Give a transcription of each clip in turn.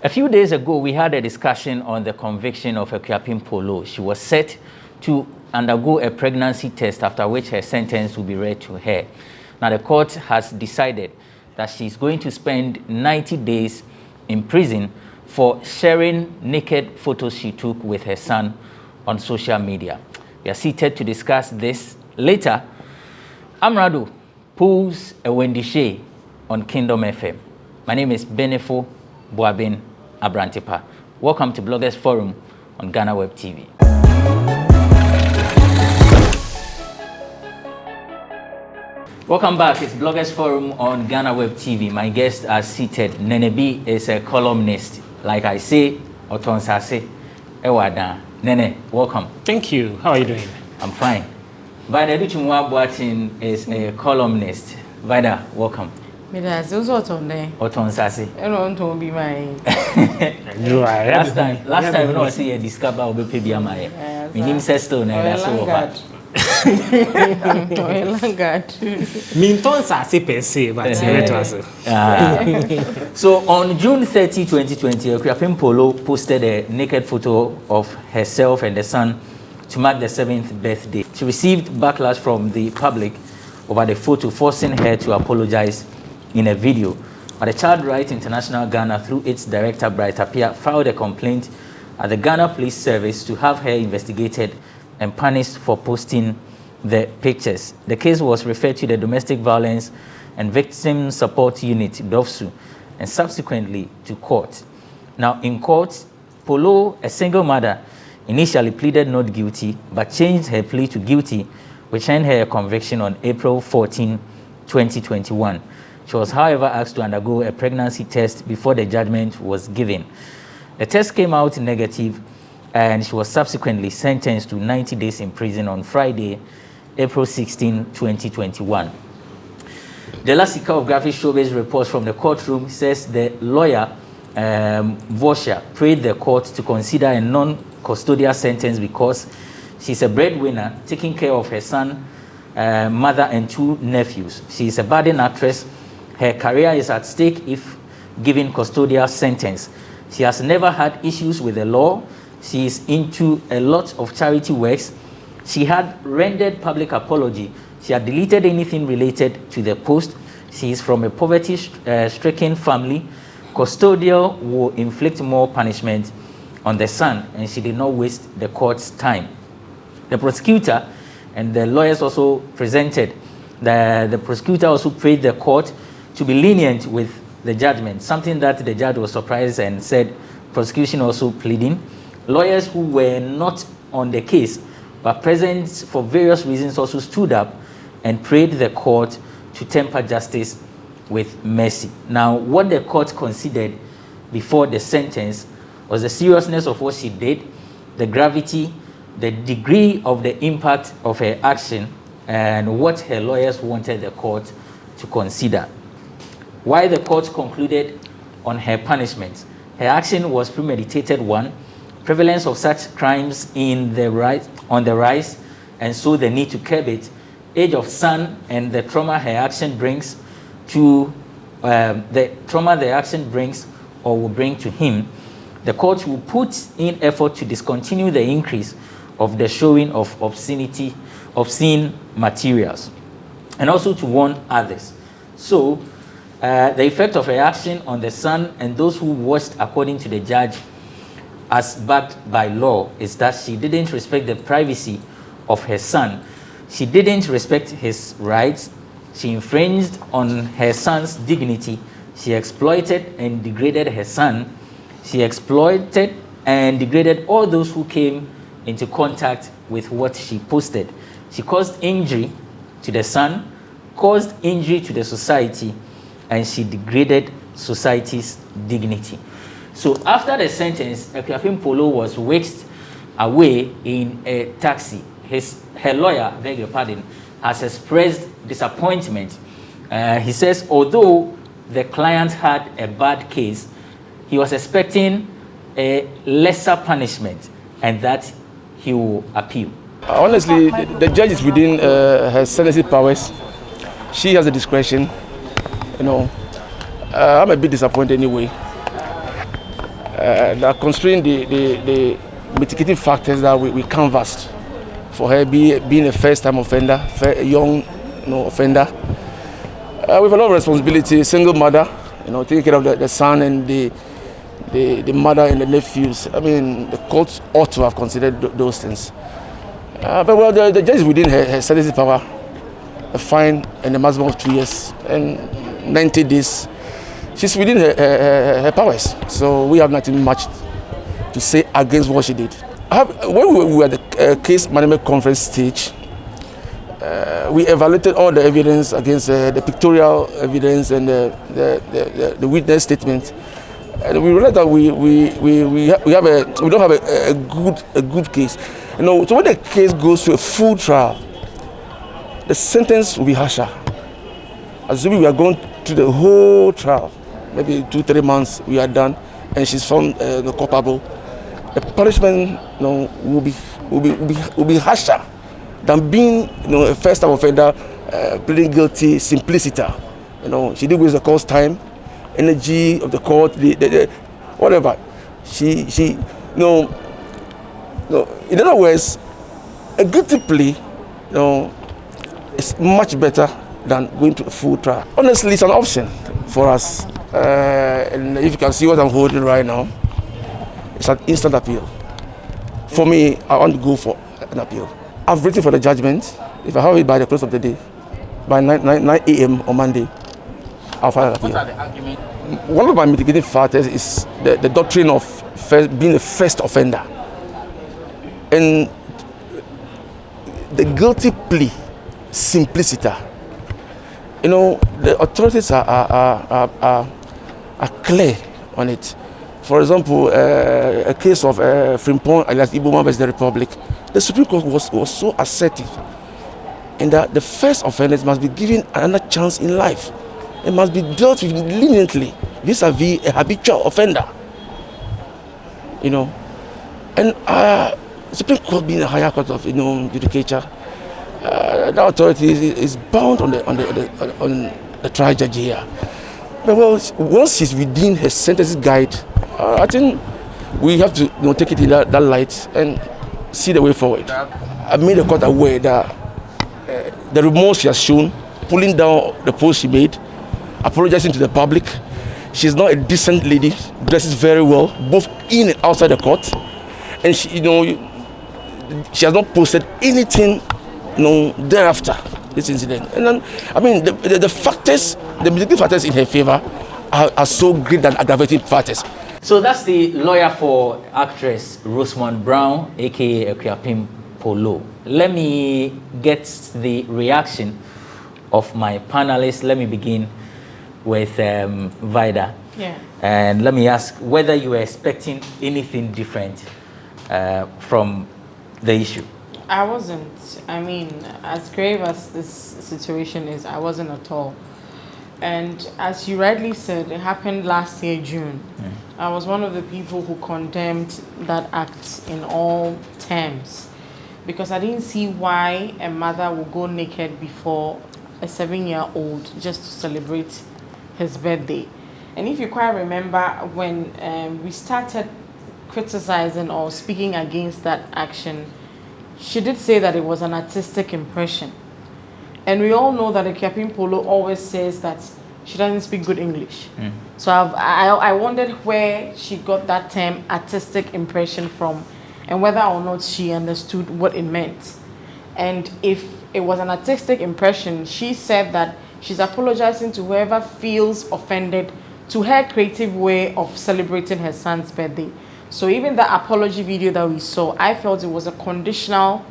A few days ago, we had a discussion on the conviction of Akuapem Poloo. She was set to undergo a pregnancy test, after which her sentence will be read to her. Now, the court has decided that she's going to spend 90 days in prison for sharing naked photos she took with her son on social media. We are seated to discuss this later. Amrado pulls a Wendy Shea on Kingdom FM. My name is Benefo Boabin Abrantepa. Welcome to Bloggers Forum on Ghana Web TV. Welcome back. It's Bloggers Forum on Ghana Web TV. My guests are seated. Nene B is a columnist. Like I say, Otonsase Ewada. Nene, welcome. Thank you. How are you doing? I'm fine. Vida Duchumwa Boatin is a columnist. Vida, welcome. Otonsase. I don't want to be my. Last time, I see a discover of baby my. My name is Still. That's all. So on June 30, 2020, Akuapem Poloo posted a naked photo of herself and the son to mark the 7th birthday. She received backlash from the public over the photo, forcing her to apologize in a video. But the Child Rights International Ghana, through its director Bright Apia, filed a complaint at the Ghana Police Service to have her investigated and punished for posting the pictures. The case was referred to the Domestic Violence and Victim Support Unit, DOVSU, and subsequently to court. Now, in court, Poloo, a single mother, initially pleaded not guilty, but changed her plea to guilty, which earned her a conviction on April 14, 2021. She was, however, asked to undergo a pregnancy test before the judgment was given. The test came out negative, and she was subsequently sentenced to 90 days in prison on Friday, April 16, 2021. The last of Graphic Showbiz reports from the courtroom says the lawyer, Vosha, prayed the court to consider a non-custodial sentence because she's a breadwinner, taking care of her son, mother, and 2 nephews. She is a budding actress. Her career is at stake if given custodial sentence. She has never had issues with the law. She is into a lot of charity works. She had rendered public apology. She had deleted anything related to the post. She is from a poverty-stricken family. Custodial will inflict more punishment on the son, and she did not waste the court's time. The prosecutor and the lawyers also presented. The prosecutor also prayed the court to be lenient with the judgment, something that the judge was surprised and said prosecution also pleading. Lawyers who were not on the case but present for various reasons also stood up and prayed the court to temper justice with mercy. Now, what the court considered before the sentence was the seriousness of what she did, the gravity, the degree of the impact of her action, and what her lawyers wanted the court to consider. While the court concluded on her punishment, her action was premeditated one, prevalence of such crimes on the rise, and so the need to curb it, age of son and the trauma her action brings to the action brings or will bring to him. The court will put in effort to discontinue the increase of the showing of obscene materials, and also to warn others. So the effect of her action on the son and those who watched, according to the judge, as backed by law, is that she didn't respect the privacy of her son. She didn't respect his rights. She infringed on her son's dignity. She exploited and degraded her son. She exploited and degraded all those who came into contact with what she posted. She caused injury to the son, caused injury to the society, and she degraded society's dignity. So after the sentence, Akuapem Poloo was whisked away in a taxi. Her lawyer, beg your pardon, has expressed disappointment. He says, although the client had a bad case, he was expecting a lesser punishment and that he will appeal. Honestly, the judge is within her sentencing powers. She has the discretion. I'm a bit disappointed anyway. that constrain the mitigating factors that we canvassed for her being a first-time offender, a young offender. We have a lot of responsibility, single mother, taking care of the son and the mother and the nephews. I mean, the court ought to have considered those things. But well, the judge is within her sentencing power, a fine and a maximum of 2 years and 90 days. She's within her powers, so we have nothing much to say against what she did. When we were at the case management conference stage, we evaluated all the evidence against the pictorial evidence and the witness statement, and we realized that we don't have a good case. So when the case goes to a full trial, the sentence will be harsher. Assuming we are going to the whole trial, maybe 2-3 months we are done, and she's found culpable. The punishment will be harsher than being a first-time offender pleading guilty simplicity. She did waste the court's time, energy of the court, whatever. In other words, a guilty plea, is much better than going to a full trial. Honestly, it's an option for us. And if you can see what I'm holding right now, it's an instant appeal. For me, I want to go for an appeal. I've written for the judgment. If I have it by the close of the day, by 9 a.m. on Monday, I'll file an appeal. What are the arguments? One of my mitigating factors is the doctrine of being a first offender. And the guilty plea, simplicity. The authorities are clear on it. For example, a case of Frimpong alias Iboma versus the Republic, the Supreme Court was so assertive in that the first offenders must be given another chance in life. It must be dealt with leniently vis-a-vis a habitual offender. And Supreme Court being a higher court of judicature, the authority is bound on the trial judge here. But well, once she's within her sentencing guide, I think we have to take it in that light and see the way forward. I made the court aware that the remorse she has shown, pulling down the post she made, apologizing to the public. She's not a decent lady, dresses very well, both in and outside the court, and she has not posted anything thereafter this incident. And then, I mean, the factors, the mitigating factors in her favor are so great than aggravating factors. So that's the lawyer for actress Rosemond Brown, aka Akuapem Poloo. Let me get the reaction of my panelists. Let me begin with Vida. Yeah. And let me ask whether you were expecting anything different from the issue. I wasn't. I mean, as grave as this situation is, I wasn't at all. And as you rightly said, it happened last year, June. I was one of the people who condemned that act in all terms, because I didn't see why a mother would go naked before a 7-year-old just to celebrate his birthday. And if you quite remember, when we started criticizing or speaking against that action, she did say that it was an artistic impression. And we all know that Akuapem Poloo always says that she doesn't speak good English. So I wondered where she got that term artistic impression from and whether or not she understood what it meant. And if it was an artistic impression, she said that she's apologizing to whoever feels offended to her creative way of celebrating her son's birthday. So even the apology video that we saw, I felt it was a conditional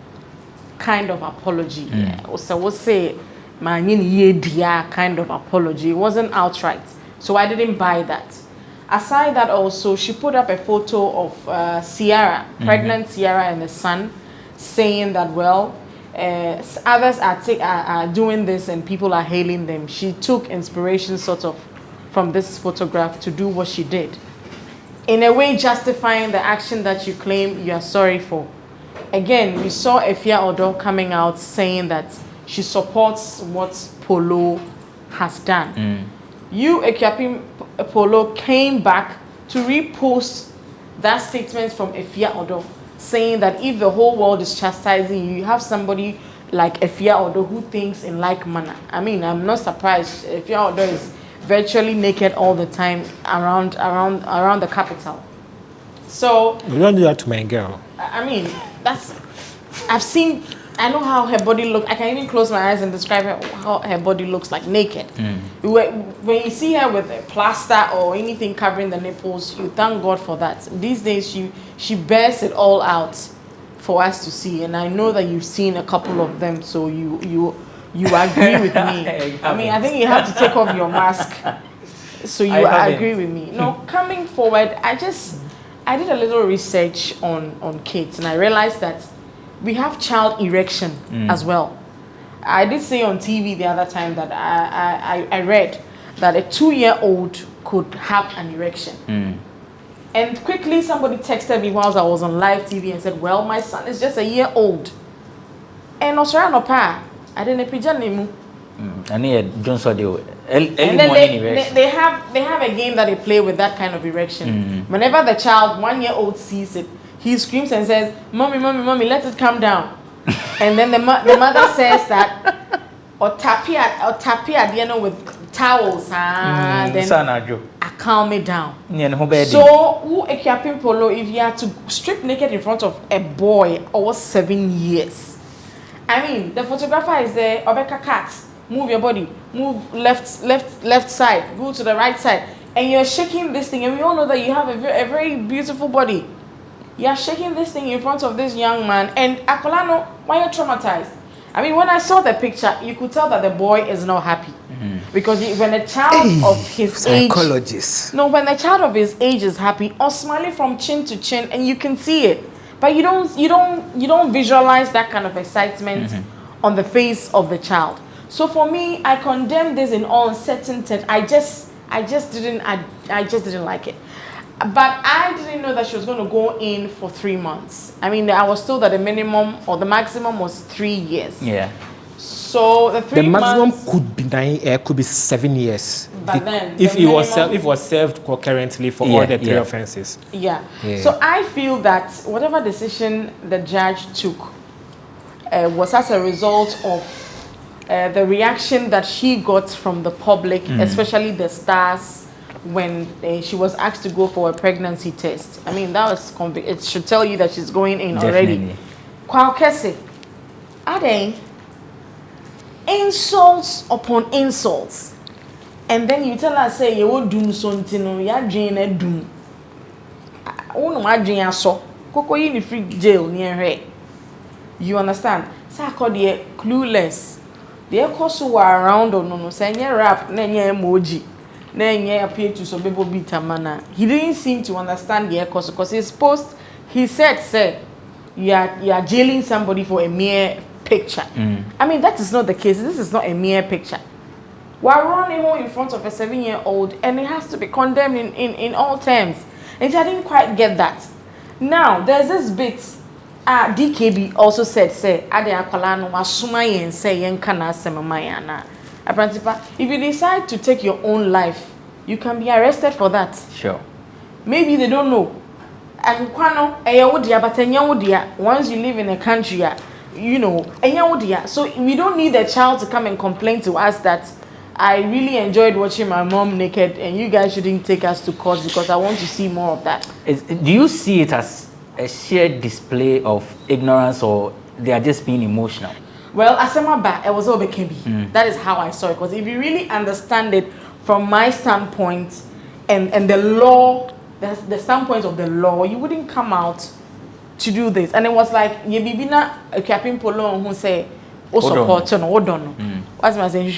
kind of apology. So we'll say kind of apology. It wasn't outright. So I didn't buy that. Aside that also, she put up a photo of Sierra, pregnant Sierra and the son, saying that, well, others are doing this and people are hailing them. She took inspiration sort of from this photograph to do what she did. In a way, justifying the action that you claim you are sorry for. Again, we saw Efia Odo coming out saying that she supports what Poloo has done. You, Akuapem Poloo, came back to repost that statement from Efia Odo saying that if the whole world is chastising you, you have somebody like Efia Odo who thinks in like manner. I mean, I'm not surprised. Efia Odo is virtually naked all the time around the capital. So you don't do that to my girl. I mean, I know how her body looks. I can even close my eyes and describe how her body looks like naked. When you see her with a plaster or anything covering the nipples, you thank God for that. These days, she bears it all out for us to see. And I know that you've seen a couple of them, so you agree with me. I mean, I think you have to take off your mask, so you agree with me. No, coming forward, I did a little research on kids, and I realized that we have child erection as well. I did say on TV the other time that I read that a 2-year-old could have an erection. And quickly somebody texted me whilst I was on live TV and said, well, my son is just a year old. And I didn't pijama him. And here, John saw the early And morning then erection. they have a game that they play with that kind of erection. Whenever the child, 1-year-old, sees it, he screams and says, "Mommy, mommy, mommy, let it come down." And then the mother says that, or tapia, you know, with towels, then calm me down. So, who Akuapem Poloo, if you had to strip naked in front of a boy over 7 years? I mean, the photographer is there, Obeka Cat, move your body, move left side, go to the right side, and you're shaking this thing, and we all know that you have a very beautiful body. You're shaking this thing in front of this young man, and Akolano, why are you traumatized? I mean, when I saw the picture, you could tell that the boy is not happy. Because when a child of his age... No, when a child of his age is happy, or smiling from chin to chin, and you can see it. But you don't visualize that kind of excitement on the face of the child. So for me, I condemn this in all certainty. I just didn't like it. But I didn't know that she was going to go in for 3 months. I mean, I was told that the minimum or the maximum was 3 years. Yeah. So the maximum months, could be 7 years. But then if the it was served concurrently for all the 3 offenses. Yeah. So I feel that whatever decision the judge took was as a result of the reaction that she got from the public, especially the stars, when she was asked to go for a pregnancy test. I mean, that was it should tell you that she's going in already. Kwakese, are they insults upon insults? And then you tell her, say, you will do something, you are doing a doom. Oh, my dream, so Coco in the free jail near her. You understand? So I call the clueless. The echoes who are around or no, saying rap, nanya emoji. Then appeared to some people bitter manner. He didn't seem to understand the echoes because his post, he said, you are jailing somebody for a mere picture. I mean, that is not the case. This is not a mere picture. We're running home in front of a 7-year-old, and it has to be condemned in all terms. And I didn't quite get that. Now, there's this bit. DKB also said, Ade Akwalano wasuma yen say yen kana semamayana. If you decide to take your own life, you can be arrested for that. Sure. Maybe they don't know. And but once you live in a country, you know, so we don't need a child to come and complain to us that I really enjoyed watching my mom naked and you guys shouldn't take us to court because I want to see more of that. Do you see it as a shared display of ignorance, or they are just being emotional? Well, Asemaba, it was all BKB. That is how I saw it. Because if you really understand it from my standpoint and the law, the standpoint of the law, you wouldn't come out to do this. And it was like, Yebibina Akuapem Poloo who say, "O support no, o don't know." What's my saying?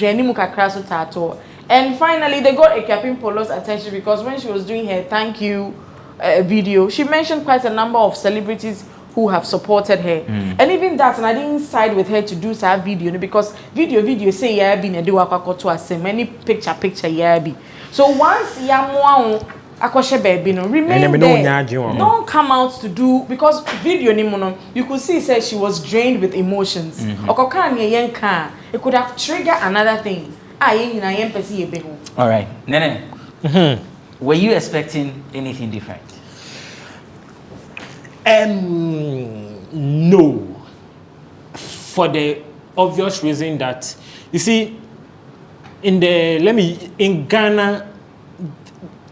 And finally, they got Akuapem Poloo's attention because when she was doing her thank you video, she mentioned quite a number of celebrities who have supported her. And even that, and I didn't side with her to do that video because video say yeah be ne do akwakoto asem any picture yeah be. So once ya akoshe baby no remain there. Don't come out to do because video ni mono you could see say she was drained with emotions. Okoka ne yenka it could have triggered another thing. All right, Nene. Were you expecting anything different? No, for the obvious reason that, you see, in Ghana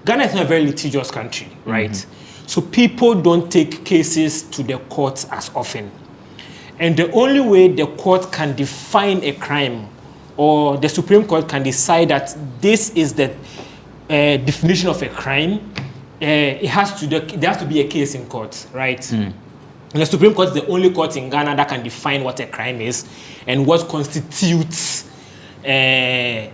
is not a very litigious country, right? So people don't take cases to the courts as often. And the only way the court can define a crime, or the Supreme Court can decide that this is the definition of a crime, there has to be a case in court, right? And the Supreme Court is the only court in Ghana that can define what a crime is and what constitutes any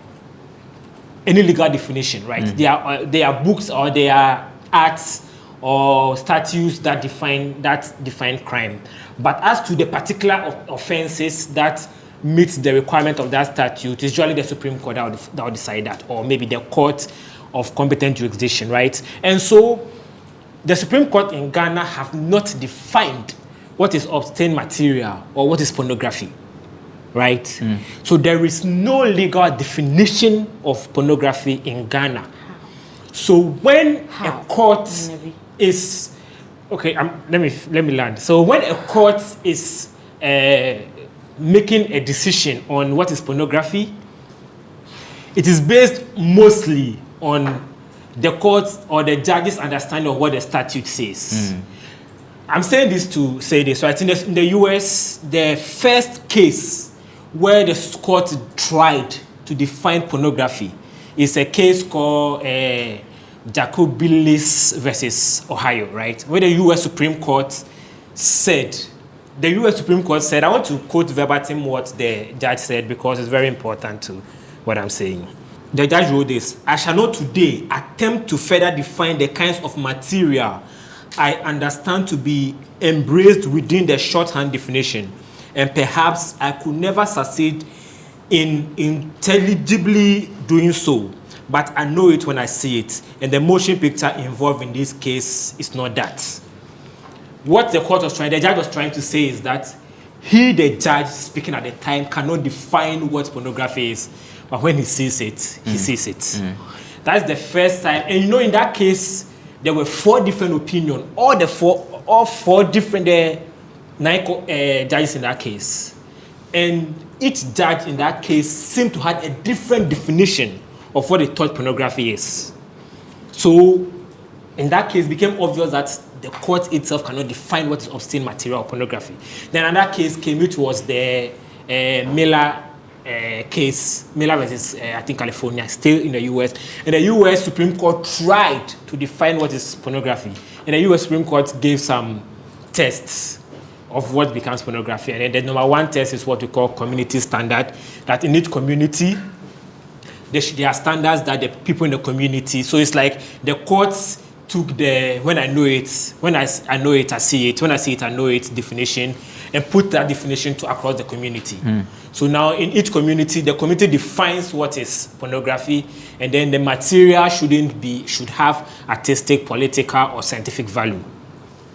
legal definition, right? There are books or there are acts or statutes that define crime. But as to the particular offenses that meet the requirement of that statute, it's usually the Supreme Court that will decide that, or maybe the court of competent jurisdiction, right? And so the Supreme Court in Ghana have not defined what is obscene material or what is pornography, right? So there is no legal definition of pornography in Ghana. So when a court is let me land. So when a court is making a decision on what is pornography, it is based mostly on the court's or the judge's understanding of what the statute says. I'm saying this to say this. So I think in the US, the first case where the court tried to define pornography is a case called Jacobilis versus Ohio, right? Where the US Supreme Court said, I want to quote verbatim what the judge said because it's very important to what I'm saying. The judge wrote this: I shall not today attempt to further define the kinds of material I understand to be embraced within the shorthand definition, and perhaps I could never succeed in intelligibly doing so, but I know it when I see it, and the motion picture involved in this case is not that. What the judge was trying to say is that the judge speaking at the time cannot define what pornography is, but when he sees it, he sees it. That's the first time. And in that case, there were 4 different opinions, all four different judges in that case. And each judge in that case seemed to have a different definition of what they thought pornography is. So in that case, it became obvious that the court itself cannot define what is obscene material or pornography. Then another case came, which was the Miller case, Miller versus, I think, California, still in the US. And the US Supreme Court tried to define what is pornography. And the US Supreme Court gave some tests of what becomes pornography. And then the number 1 test is what we call community standard, that in each community, there are standards that the people in the community, so it's like the courts took when I know it, I know it, I see it, when I see it, I know it definition, and put that definition across the community. So now in each community, the community defines what is pornography, and then the material should have artistic, political, or scientific value.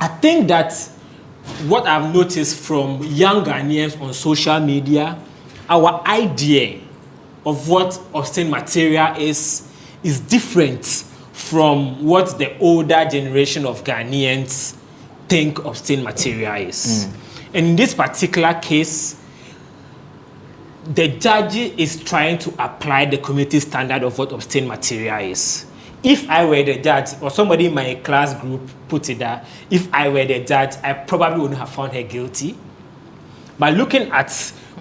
I think that what I've noticed from young Ghanaians on social media, our idea of what obscene material is different from what the older generation of Ghanaians think obscene material is. And in this particular case, the judge is trying to apply the community standard of what obscene material is. If I were the judge, or somebody in my class group put it that, if I were the judge, I probably wouldn't have found her guilty. By looking at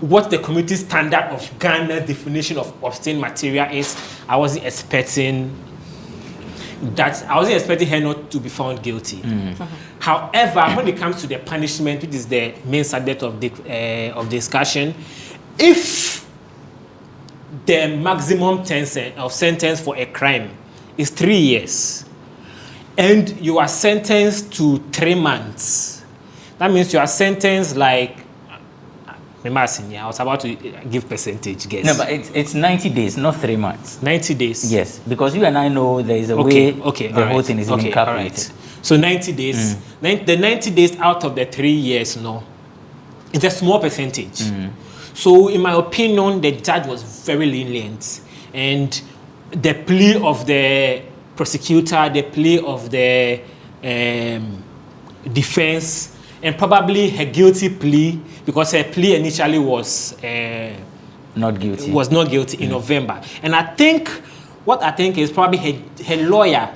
what the community standard of Ghana's definition of obscene material is, I wasn't expecting her not to be found guilty. However, when it comes to the punishment, which is the main subject of discussion, if the maximum sentence for a crime is 3 years, and you are sentenced to 3 months, that means you are sentenced like, I was about to give percentage guess. No, but it's 90 days, not 3 months. 90 days. Yes, because you and I know there is a way the whole thing is being calculated. So 90 days. The 90 days out of the 3 years, it's a small percentage. So in my opinion, the judge was very lenient, and the plea of the prosecutor, the plea of the defense and probably her guilty plea, because her plea initially was not guilty. In November. And I think is probably her lawyer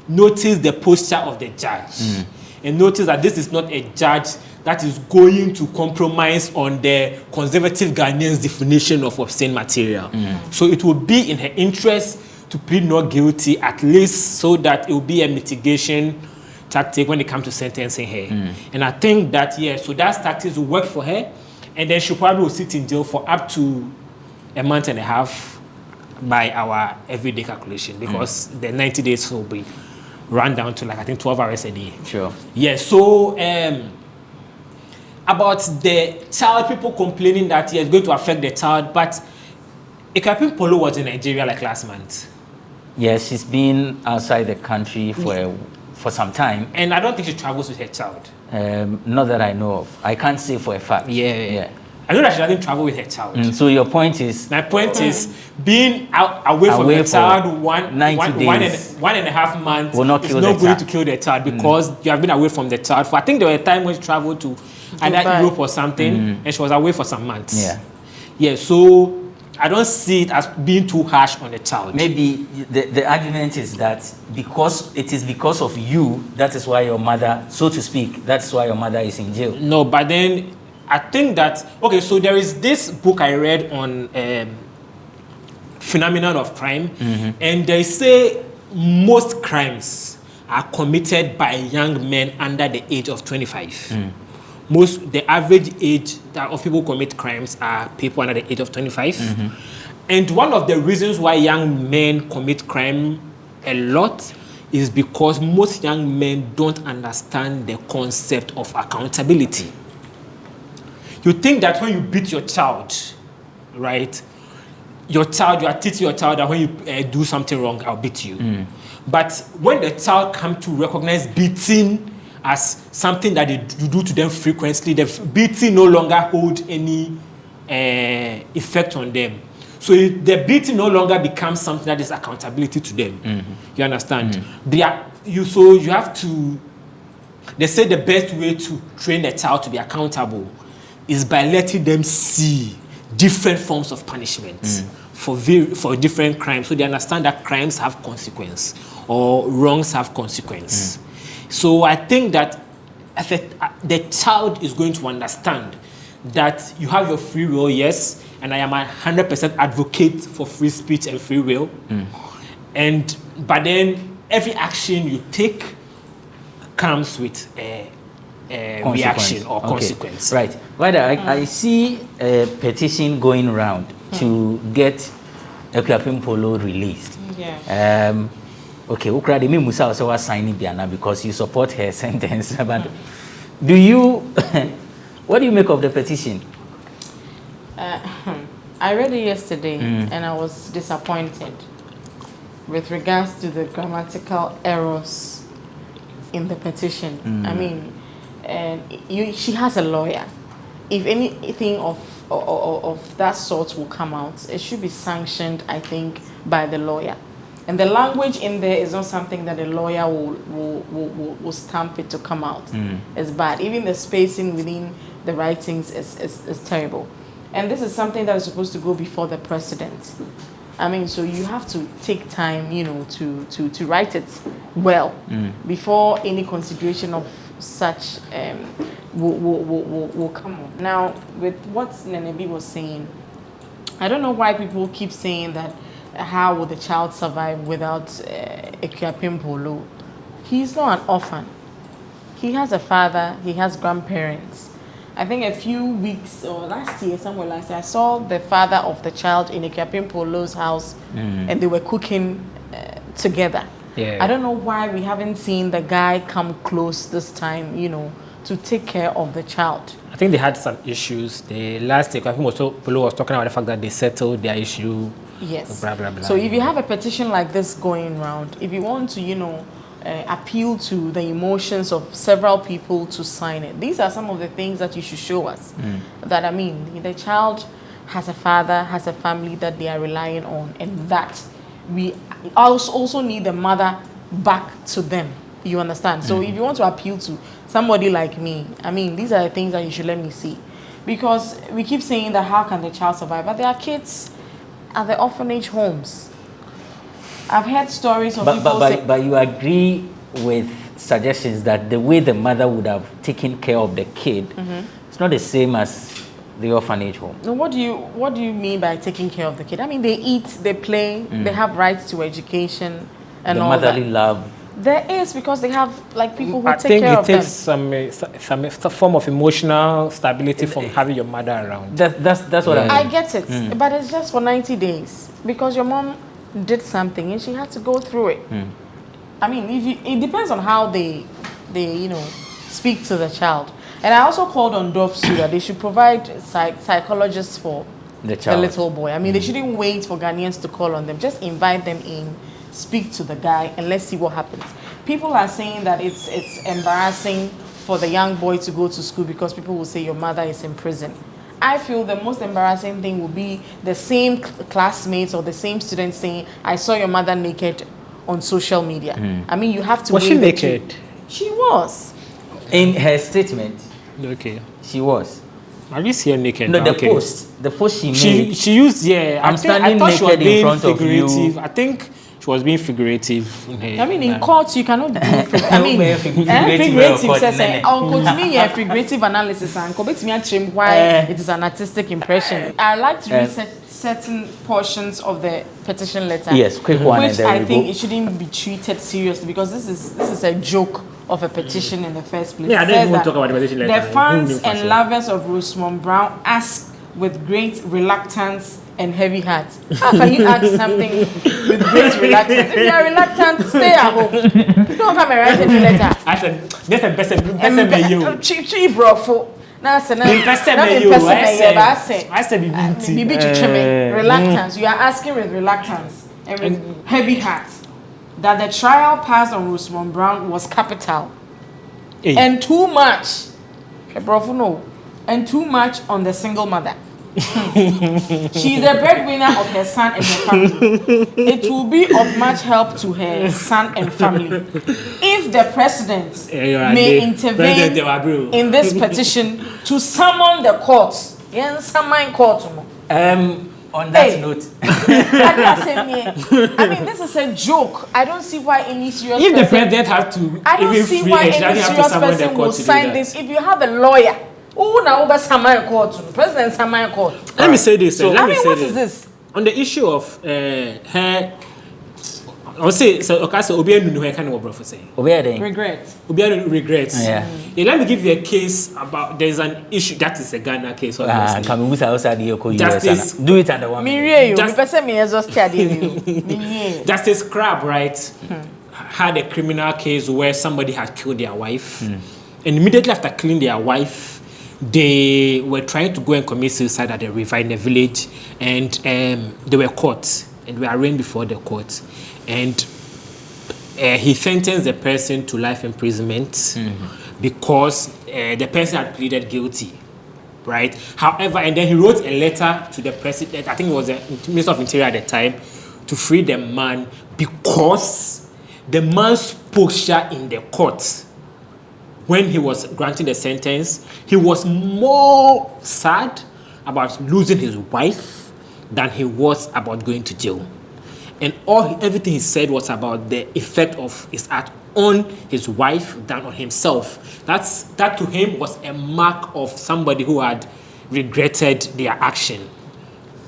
noticed the posture of the judge and noticed that this is not a judge that is going to compromise on the conservative Ghanaians' definition of obscene material. So it will be in her interest to plead not guilty, at least so that it will be a mitigation tactic when it comes to sentencing her. And I think that, so that tactics will work for her, and then she probably will sit in jail for up to a month and a half by our everyday calculation, because the 90 days will be run down to, like, I think 12 hours a day. Sure. Yeah, so about the child, people complaining that it's going to affect the child, but Akuapem Poloo was in Nigeria like last month. Yes, she's been outside the country for some time. And I don't think she travels with her child. Not that I know of. I can't say for a fact. Yeah. I know that she doesn't travel with her child. So your point is? My point is, being away from the child one and a half months is not going to kill the child, because you have been away from the child for, I think there were a time when she traveled to either Europe or something, and she was away for some months. Yeah, so I don't see it as being too harsh on the child. Maybe the argument is that because of you, that is why your mother, so to speak, that's why your mother is in jail. No, but then I think that, okay, so there is this book I read on phenomenon of crime, and they say most crimes are committed by young men under the age of 25. The average age of people who commit crimes are people under the age of 25. And one of the reasons why young men commit crime a lot is because most young men don't understand the concept of accountability. You think that when you beat your child, right, you are teaching your child that when you do something wrong, I'll beat you. But when the child comes to recognize beating as something that you do to them frequently, the beating no longer hold any effect on them. So the beating no longer becomes something that is accountability to them. You understand? So you have to, they say the best way to train a child to be accountable is by letting them see different forms of punishment for different crimes, so they understand that crimes have consequence or wrongs have consequence. So I think that the child is going to understand that you have your free will, yes, and I am a 100% advocate for free speech and free will. But then every action you take comes with a reaction or consequence. Right. I see a petition going around to get Akuapem Poloo released. Okay, Ukradi me Musa also was signing Biana because you support her sentence. But do you, what do you make of the petition? I read it yesterday and I was disappointed with regards to the grammatical errors in the petition. I mean, she has a lawyer. If anything of that sort will come out, it should be sanctioned, I think, by the lawyer. And the language in there is not something that a lawyer will stamp it to come out. It's bad. Even the spacing within the writings is terrible. And this is something that is supposed to go before the president. I mean, so you have to take time, to write it well before any consideration of such will come on. Now, with what Nenebi was saying, I don't know why people keep saying that how will the child survive without Akuapem Poloo? He's not an orphan. He has a father, he has grandparents. I think a few weeks or somewhere last year, I saw the father of the child in Akuapem Poloo's house and they were cooking together. I don't know why we haven't seen the guy come close this time, to take care of the child. I think they had some issues. The last day, Poloo was talking about the fact that they settled their issue. Yes. Blah, blah, blah. So if you have a petition like this going around, if you want to, appeal to the emotions of several people to sign it, these are some of the things that you should show us. That, I mean, the child has a father, has a family that they are relying on, and that we also need the mother back to them. You understand? So if you want to appeal to somebody like me, I mean, these are the things that you should let me see. Because we keep saying that how can the child survive? But there are kids at the orphanage homes. I've heard stories of people saying... But you agree with suggestions that the way the mother would have taken care of the kid, it's not the same as the orphanage home. No, what do you mean by taking care of the kid? I mean, they eat, they play, they have rights to education and all that. The motherly love. There is, because they have like people who take care of them. I think it takes some form of emotional stability from having your mother around. That's what I get it, but it's just for 90 days because your mom did something and she had to go through it. I mean, it depends on how they speak to the child. And I also called on Dove too that they should provide psychologists for the little boy. I mean, they shouldn't wait for Ghanaians to call on them. Just invite them in, speak to the guy, and let's see what happens. People are saying that it's embarrassing for the young boy to go to school because people will say your mother is in prison. I feel the most embarrassing thing would be the same classmates or the same students saying, I saw your mother naked on social media. I mean, you have to... Was she naked? She was. In her statement, okay, she was. I didn't see her naked. No, the post she made. She used, yeah. I'm standing naked in front of you. I think she was being figurative. I mean, in court, you cannot do figurative says, Uncle to me, yeah, figurative analysis, and come to me why it is an artistic impression. I like to read certain portions of the petition letter. Yes, quick one. Which I think it shouldn't be treated seriously because this is a joke of a petition in the first place. Yeah, I don't even talk about the petition letter. The fans and lovers of Rosemond Brown ask with great reluctance and heavy heart. How can you ask something with great reluctance? If you are reluctant, stay at home. Don't come and write a letter. I said, that's the best Chi brofo. I said, reluctance. You are asking with reluctance and with heavy heart that the trial passed on Rosemond Brown was capital and too much. And too much on the single mother. She is the breadwinner of her son and her family. It will be of much help to her son and family if the president may intervene in this petition to summon the courts. On that note, I mean, this is a joke. I don't see why any serious person... If the president has to... I don't see why any serious person will sign this. If you have a lawyer... President Samuel Court. Let me say this. What is this? On the issue of her, I'll say so. Okay, so Obianu no kind of what say. Regret. Regrets. Yeah. Let me give you a case about. There's an issue that is a Ghana case. Justice. Do it under 1 minute. Justice Crab, right, had a criminal case where somebody had killed their wife, and immediately after killing their wife, they were trying to go and commit suicide at a river in a village, and they were caught and were arraigned before the court, and he sentenced the person to life imprisonment because the person had pleaded guilty, right? However, and then he wrote a letter to the president, I think it was the Minister of Interior at the time, to free the man because the man's posture in the court when he was granting the sentence, he was more sad about losing his wife than he was about going to jail. And everything he said was about the effect of his act on his wife than on himself. That to him was a mark of somebody who had regretted their action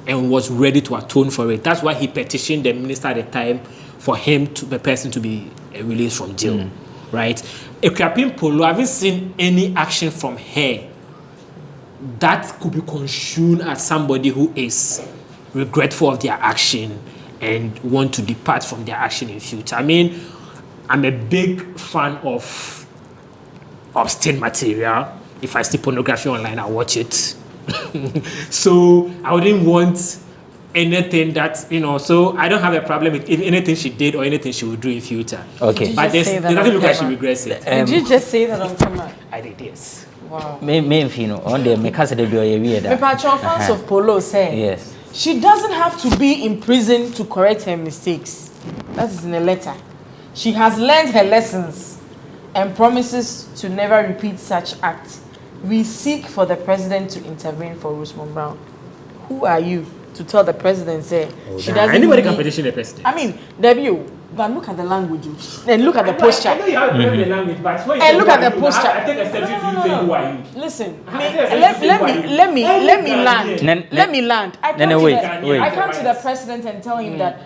and was ready to atone for it. That's why he petitioned the minister at the time for the person to be released from jail, right? Akuapem Poloo, I haven't seen any action from her that could be construed as somebody who is regretful of their action and want to depart from their action in future. I mean, I'm a big fan of obscene material. If I see pornography online, I watch it. So I wouldn't want anything that, so I don't have a problem with if anything she did or anything she will do in future. Okay. But there's nothing look like she regrets it. Did you just say that on camera? I did, yes. Wow. On the because of the weird. Fans of Poloo say yes. She doesn't have to be in prison to correct her mistakes. That is in a letter. She has learned her lessons and promises to never repeat such acts, we seek for the president to intervene for Rosemond Brown. Who are you to tell the president, say, she doesn't anybody need- can petition the president? I mean, Debbie, but look at the language and look at the posture. I know you have to the language, but when you And say look who at are the you, posture. I take exception to you saying who are you. Listen, Let let me land. Let me land. I wait. come to the president and tell him that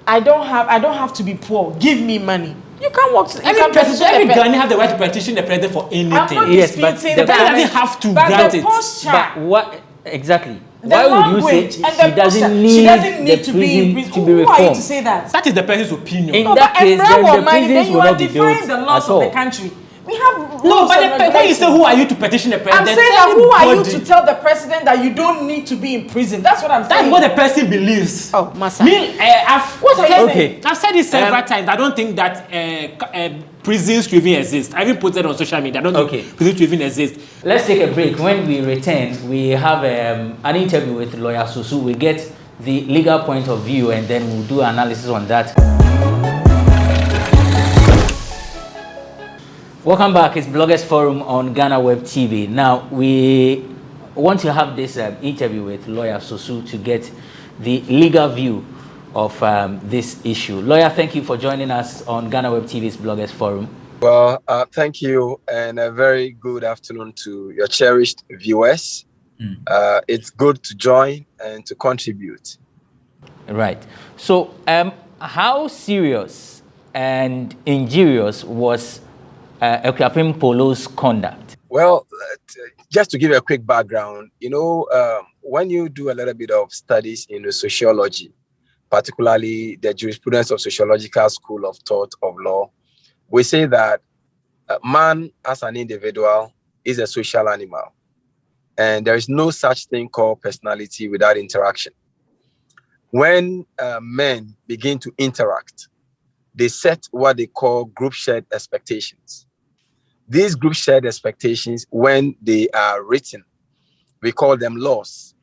I don't have to be poor. Give me money. You can't walk. Every Ghanaian have the right to petition the president for anything. I'm not Yes, but disputing the that. president doesn't have to But grant the it. posture, But what exactly? the Why would you say language, she and the doesn't posture, need she doesn't need the to be in prison prison? to be Who are you to reformed? say that? That is the person's opinion. In No, that but case, Embrace then the money, then prisons you will are not be defying built the laws at of the all. country. We have rules No, but and when you say regulations. who are you to petition the I'm president, saying that who are you anybody- to tell the president that you don't need to be in prison? That's what I'm saying. That's what the person believes. Oh, Massa. Me, What are you saying? Okay. I've said it several times. I don't think that prisons should even exist. I even put it on social media. I don't Okay. think prisons should even exist. Let's take a break. When we return, we have an interview with lawyer Susu. We get the legal point of view, and then we'll do analysis on that. Welcome back. It's Bloggers Forum on Ghana Web TV. Now, we want to have this interview with lawyer Susu to get the legal view of this issue. Lawyer, thank you for joining us on Ghana Web TV's Bloggers Forum. Well, thank you, and a very good afternoon to your cherished viewers. It's good to join and to contribute. Right. So, how serious and injurious was Akuapem Poloo's conduct? Well, just to give you a quick background, when you do a little bit of studies in the sociology, particularly the jurisprudence of sociological school of thought of law, we say that man as an individual is a social animal, and there is no such thing called personality without interaction. When men begin to interact, they set what they call group shared expectations. These group shared expectations, when they are written, we call them laws.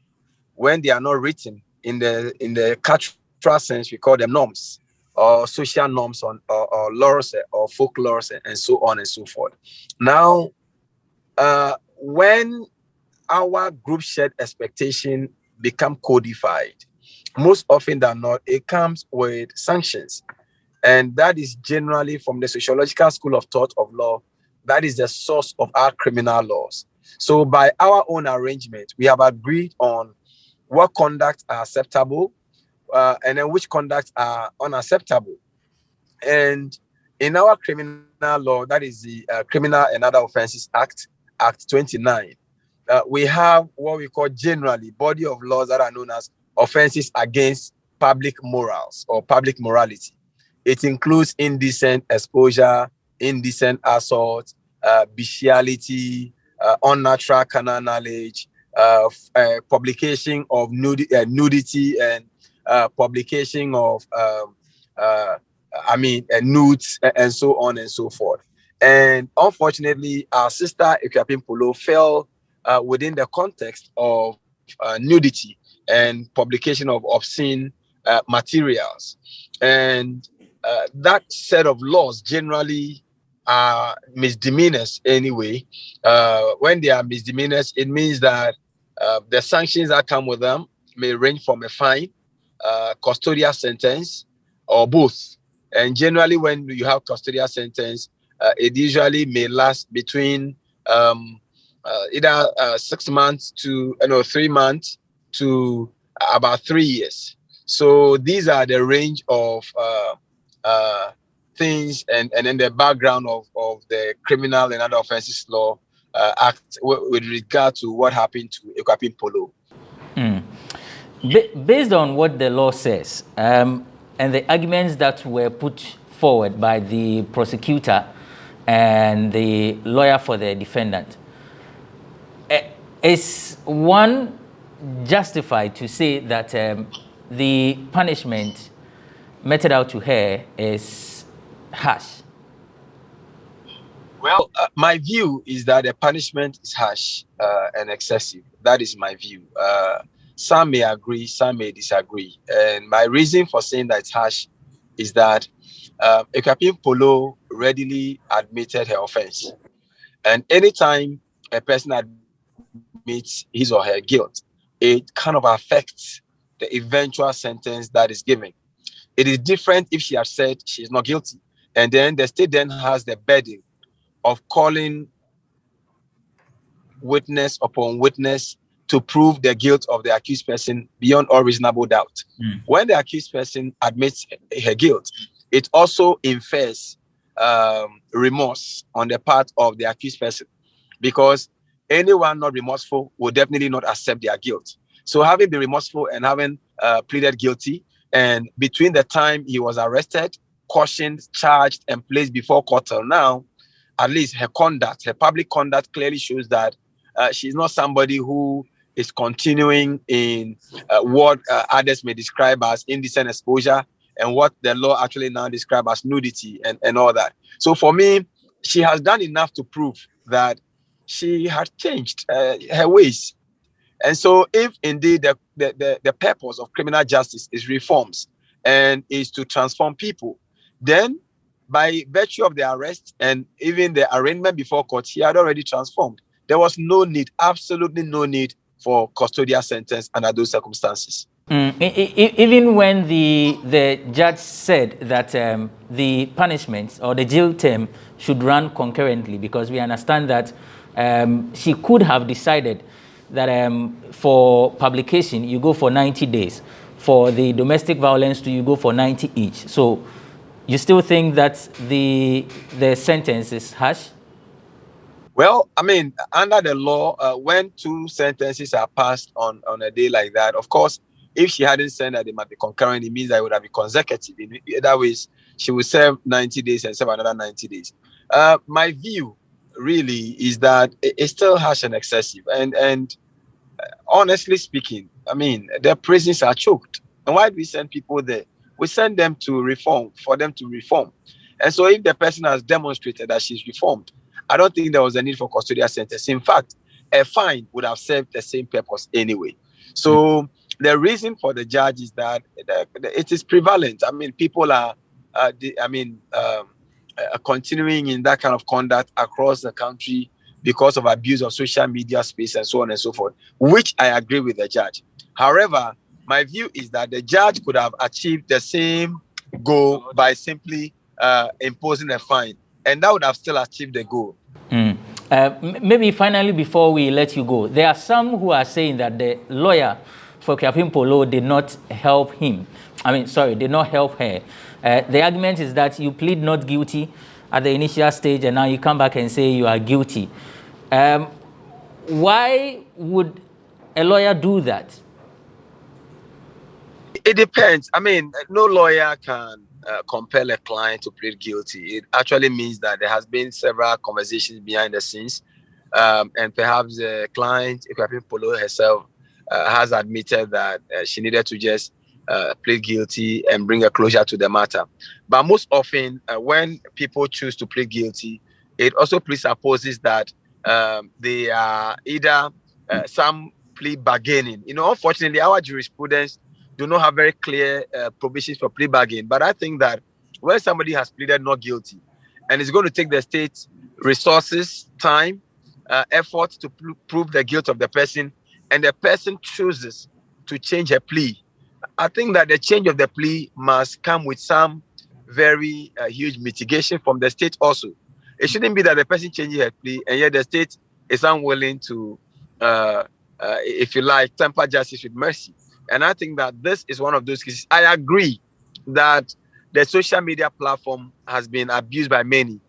When they are not written in the cultural sense, we call them norms, or social norms, or laws, or folklores, and so on and so forth. Now, when our group shared expectation become codified, most often than not, it comes with sanctions. And that is generally from the sociological school of thought of law. That is the source of our criminal laws. So by our own arrangement, we have agreed on what conducts are acceptable and then which conducts are unacceptable. And in our criminal law, that is the Criminal and Other Offences Act, Act 29, we have what we call generally body of laws that are known as offences against public morals or public morality. It includes indecent exposure, indecent assault, bestiality, unnatural carnal knowledge, publication of nudity, and publication of nudes, and so on and so forth. And unfortunately, our sister Akuapem Poloo fell within the context of nudity and publication of obscene materials. And that set of laws generally are misdemeanors anyway. When they are misdemeanors, it means that the sanctions that come with them may range from a fine, custodial sentence, or both. And generally, when you have custodial sentence, it usually may last between either 6 months to 3 months to about 3 years. So these are the range of things, and then the background of the Criminal and Other Offences Law Act with regard to what happened to Akuapem Poloo. Based on what the law says and the arguments that were put forward by the prosecutor and the lawyer for the defendant, is one justified to say that the punishment meted out to her is harsh? Well, my view is that the punishment is harsh and excessive. That is my view. Some may agree, some may disagree. And my reason for saying that it's harsh is that Akuapem Poloo readily admitted her offense. And anytime a person admits his or her guilt, it kind of affects the eventual sentence that is given. It is different if she has said she is not guilty. And then the state then has the burden of calling witness upon witness to prove the guilt of the accused person beyond all reasonable doubt. When the accused person admits her guilt, it also infers remorse on the part of the accused person, because anyone not remorseful will definitely not accept their guilt. So having been remorseful and having pleaded guilty, and between the time he was arrested, cautioned, charged, and placed before court till now, at least her conduct, her public conduct clearly shows that she's not somebody who is continuing in what others may describe as indecent exposure, and what the law actually now describes as nudity and all that. So for me, she has done enough to prove that she had changed her ways. And so if indeed the purpose of criminal justice is reforms and is to transform people, then by virtue of the arrest and even the arraignment before court, he had already transformed. There was no need, absolutely no need for custodial sentence under those circumstances. Even when the judge said that the punishment or the jail term should run concurrently, because we understand that she could have decided that for publication you go for 90 days, for the domestic violence you go for 90 each. So you still think that the sentence is harsh? Well, I mean, under the law, when two sentences are passed on a day like that, of course, if she hadn't said that they might be concurrent, it means that it would have been consecutive. In other ways, she would serve 90 days and serve another 90 days. My view really is that it's still harsh and excessive. And honestly speaking, I mean, their prisons are choked. And why do we send people there? We send them to reform, for them to reform. And so if the person has demonstrated that she's reformed, I don't think there was a need for custodial sentence. In fact, a fine would have served the same purpose anyway. So the reason for the judge is that it is prevalent. I mean, people are, continuing in that kind of conduct across the country because of abuse of social media space and so on and so forth, which I agree with the judge. However, my view is that the judge could have achieved the same goal by simply imposing a fine, and that would have still achieved the goal. Maybe finally, before we let you go, there are some who are saying that the lawyer for Akuapem Poloo did not help him. Did not help her. The argument is that you plead not guilty at the initial stage, and now you come back and say you are guilty. Why would a lawyer do that? It depends. I mean, no lawyer can compel a client to plead guilty. It actually means that there has been several conversations behind the scenes, and perhaps the client, Akuapem Poloo herself, has admitted that she needed to just plead guilty and bring a closure to the matter. But most often, when people choose to plead guilty, it also presupposes that they are either some plea bargaining. Unfortunately, our jurisprudence do not have very clear provisions for plea bargain. But I think that when somebody has pleaded not guilty and is going to take the state's resources, time, effort to prove the guilt of the person, and the person chooses to change her plea, I think that the change of the plea must come with some very huge mitigation from the state also. It shouldn't be that the person changes her plea and yet the state is unwilling to, if you like, temper justice with mercy. And I think that this is one of those cases. I agree that the social media platform has been abused by many.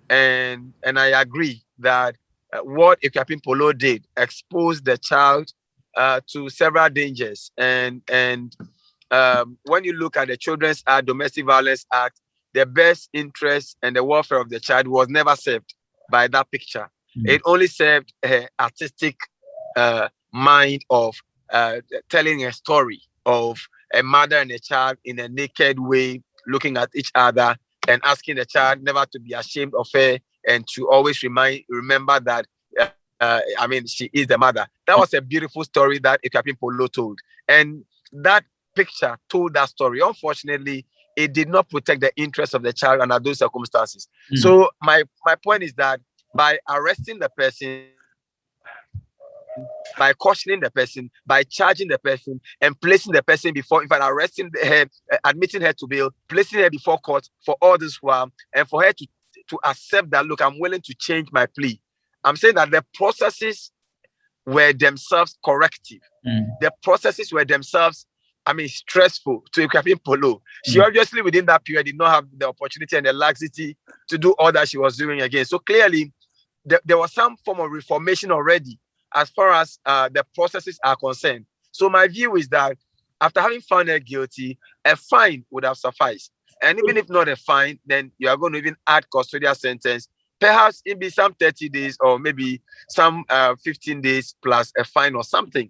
And I agree that what Akuapem Poloo did exposed the child to several dangers. And when you look at the Children's Act, Domestic Violence Act, the best interest and the welfare of the child was never served by that picture. It only served her artistic mind of telling a story of a mother and a child in a naked way, looking at each other and asking the child never to be ashamed of her and to always remember that she is the mother. That was a beautiful story that Akuapem Poloo told, and that picture told that story. Unfortunately, it did not protect the interest of the child under those circumstances. So my point is that by arresting the person, by cautioning the person, by charging the person, and placing the person before, in fact, arresting her, admitting her to bail, placing her before court for all this while, and for her to accept that, look, I'm willing to change my plea. I'm saying that the processes were themselves corrective. The processes were themselves, stressful to Akuapem Poloo. She obviously, within that period, did not have the opportunity and the laxity to do all that she was doing again. So clearly, there was some form of reformation already as far as the processes are concerned. So my view is that after having found her guilty, a fine would have sufficed. And even if not a fine, then you are going to even add custodial sentence. Perhaps it be some 30 days or maybe some 15 days plus a fine or something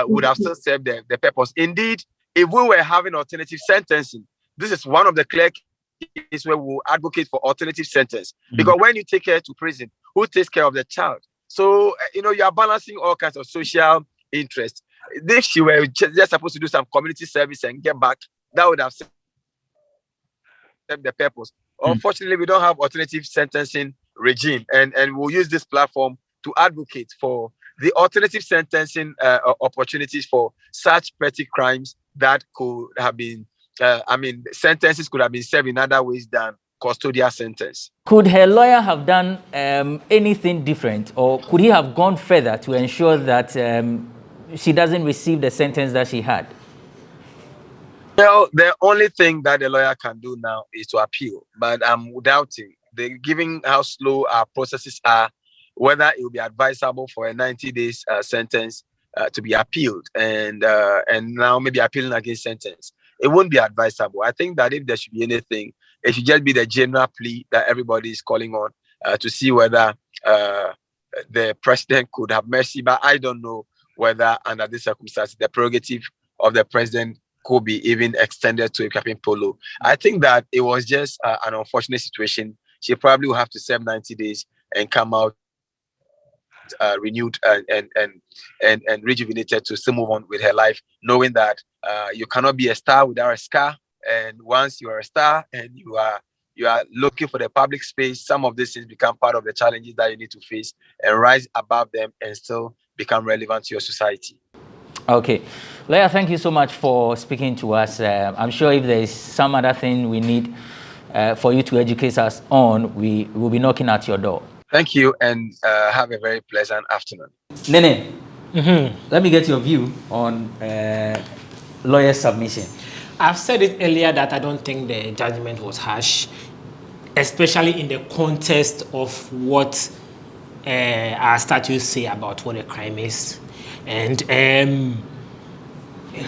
would have still served the purpose. Indeed, if we were having alternative sentencing, this is one of the clear cases where we will advocate for alternative sentence. Because when you take her to prison, who takes care of the child? So, you are balancing all kinds of social interests. If she were just supposed to do some community service and get back, that would have served the purpose. Unfortunately, we don't have alternative sentencing regime, and we'll use this platform to advocate for the alternative sentencing opportunities for such petty crimes that could have been, sentences could have been served in other ways than custodial sentence. Could her lawyer have done anything different, or could he have gone further to ensure that she doesn't receive the sentence that she had? Well, the only thing that the lawyer can do now is to appeal, but I'm doubting, given how slow our processes are, whether it will be advisable for a 90 days sentence to be appealed and now maybe appealing against sentence. It won't be advisable. I think that if there should be anything, it should just be the general plea that everybody is calling on to see whether the president could have mercy. But I don't know whether under this circumstance, the prerogative of the president could be even extended to Akuapem Poloo. I think that it was just an unfortunate situation. She probably will have to serve 90 days and come out renewed and rejuvenated to still move on with her life, knowing that you cannot be a star without a scar. And once you are a star and you are looking for the public space, some of these things become part of the challenges that you need to face and rise above them and still become relevant to your society. Okay. Lawyer, thank you so much for speaking to us. I'm sure if there is some other thing we need for you to educate us on, we will be knocking at your door. Thank you, and have a very pleasant afternoon. Nene, let me get your view on lawyer's submission. I've said it earlier that I don't think the judgment was harsh, especially in the context of what our statutes say about what a crime is. And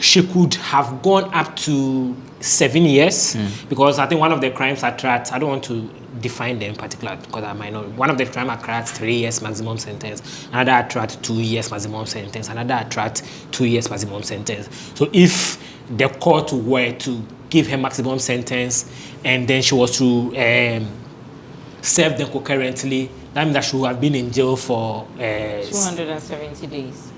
she could have gone up to 7 years because I think one of the crimes attracts, I don't want to define them in particular because I might not. One of the crimes attracts 3 years maximum sentence, another attracts 2 years maximum sentence, another attracts 2 years maximum sentence. So if the court were to give her maximum sentence and then she was to serve them concurrently, that means that she would have been in jail for 270 days.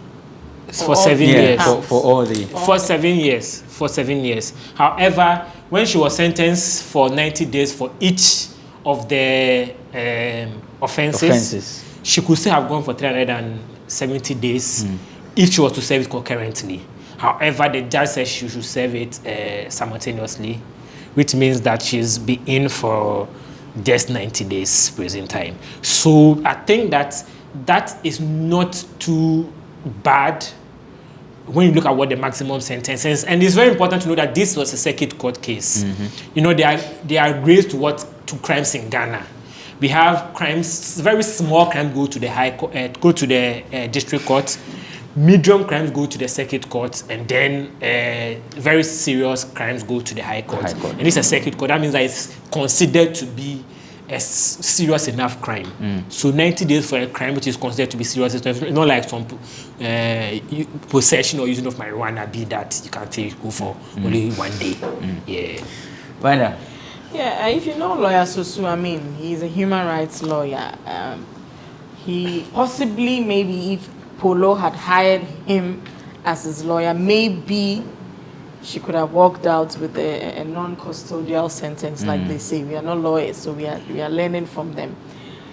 For 7 years. For 7 years. For 7 years. However, when she was sentenced for 90 days for each of the offenses, she could still have gone for 370 days if she was to serve it concurrently. However, the judge said she should serve it simultaneously, which means that she's been in for just 90 days prison time. So I think that is not too bad when you look at what the maximum sentence is. And it's very important to know that this was a circuit court case. You know, there are grades to crimes in Ghana. We have crimes, very small crimes go to the high court, go to the district court. Medium crimes go to the circuit court, and then very serious crimes go to the high court. And it's a circuit court. That means that it's considered to be a serious enough crime. So 90 days for a crime which is considered to be serious, it's not like some possession or using of marijuana be that you can go for only 1 day. Yeah. Wanda? Yeah, if you know lawyer Susu, I mean, he's a human rights lawyer. He possibly, maybe if Poloo had hired him as his lawyer, maybe she could have walked out with a non-custodial sentence, like they say. We are not lawyers, so we are learning from them.